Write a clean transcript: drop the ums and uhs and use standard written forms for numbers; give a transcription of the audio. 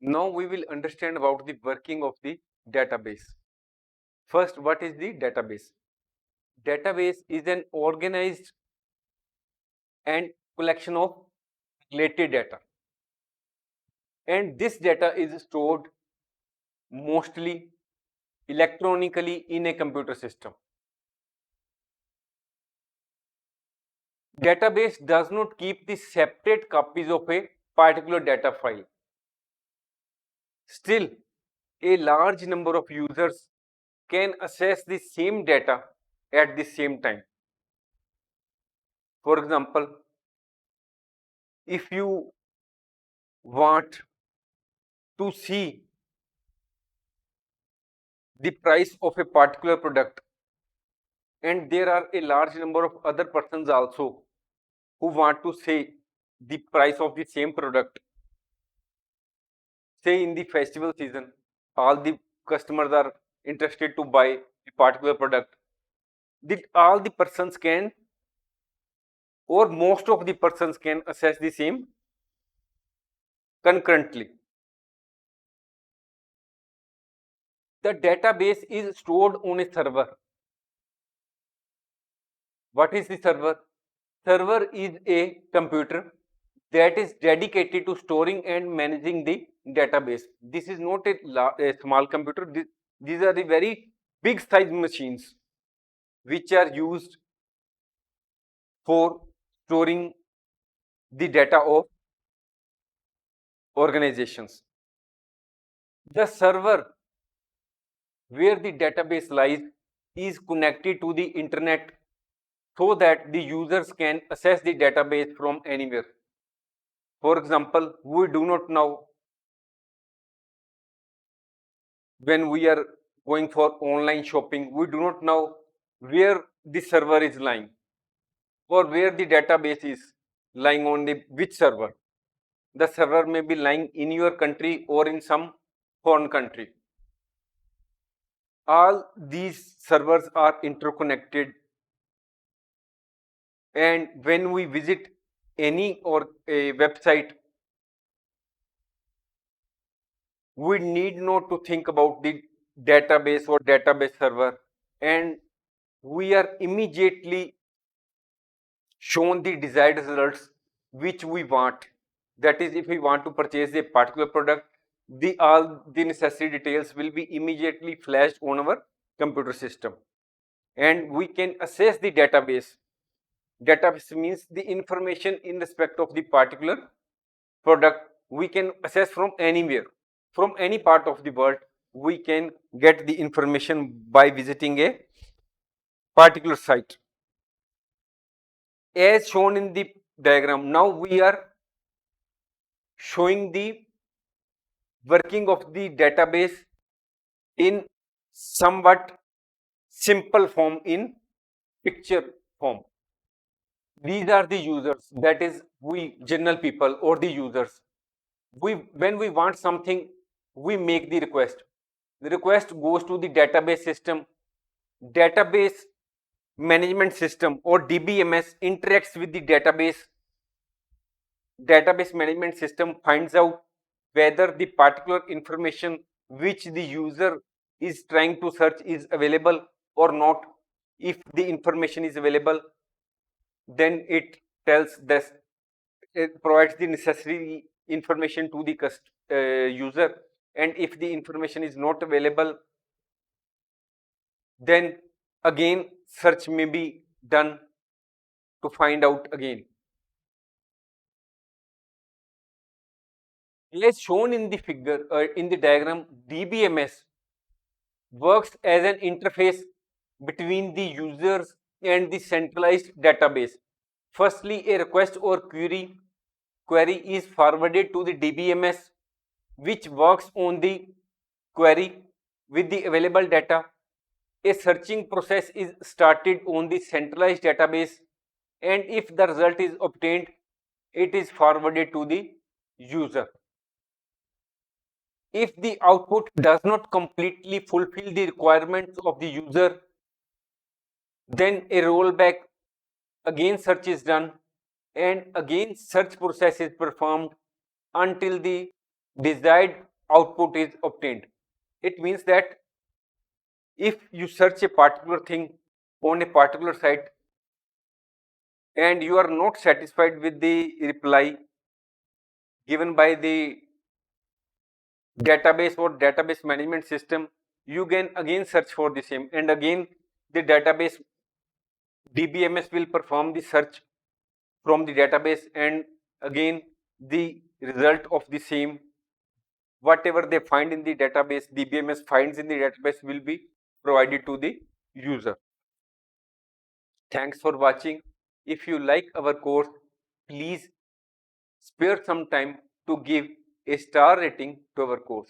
Now we will understand about the working of the database. First, what is the database? Database is an organized and collection of related data, and this data is stored mostly electronically in a computer system. Database does not keep the separate copies of a particular data file. Still, a large number of users can access the same data at the same time. For example, if you want to see the price of a particular product, and there are a large number of other persons also who want to say the price of the same product, say in the festival season, all the customers are interested to buy a particular product, all the persons can, or most of the persons can access the same concurrently. The database is stored on a server. What is the server? Server is a computer that is dedicated to storing and managing the database. This is not a small computer. These are the very big size machines which are used for storing the data of organizations. The server where the database lies is connected to the internet so that the users can access the database from anywhere. For example, we do not know when we are going for online shopping, we do not know where the server is lying or where the database is lying on the which server. The server may be lying in your country or in some foreign country. All these servers are interconnected, and when we visit any or a website, we need not to think about the database or database server, and we are immediately shown the desired results which we want. That is, if we want to purchase a particular product, all the necessary details will be immediately flashed on our computer system, and we can access the database. Database means the information in respect of the particular product we can access from anywhere, from any part of the world. We can get the information by visiting a particular site. As shown in the diagram, now we are showing the working of the database in somewhat simple form, in picture form. These are the users, that is, we general people or the users. When we want something, we make the request. The request goes to the database system. Database management system or DBMS interacts with the database. Database management system finds out whether the particular information which the user is trying to search is available or not. If the information is available, then it tells this, it provides the necessary information to the user, and if the information is not available, then again search may be done to find out again. As shown in the figure, in the diagram, DBMS works as an interface between the users and the centralized database. Firstly, a request or query is forwarded to the DBMS, which works on the query with the available data. A searching process is started on the centralized database, and if the result is obtained, it is forwarded to the user. If the output does not completely fulfill the requirements of the user, then a rollback, again search is done, and again search process is performed until the desired output is obtained. It means that if you search a particular thing on a particular site and you are not satisfied with the reply given by the database or database management system, you can again search for the same, and again the database DBMS will perform the search from the database, and again the result of the same, whatever they find in the database, DBMS finds in the database, will be provided to the user. Thanks for watching. If you like our course, please spare some time to give a star rating to our course.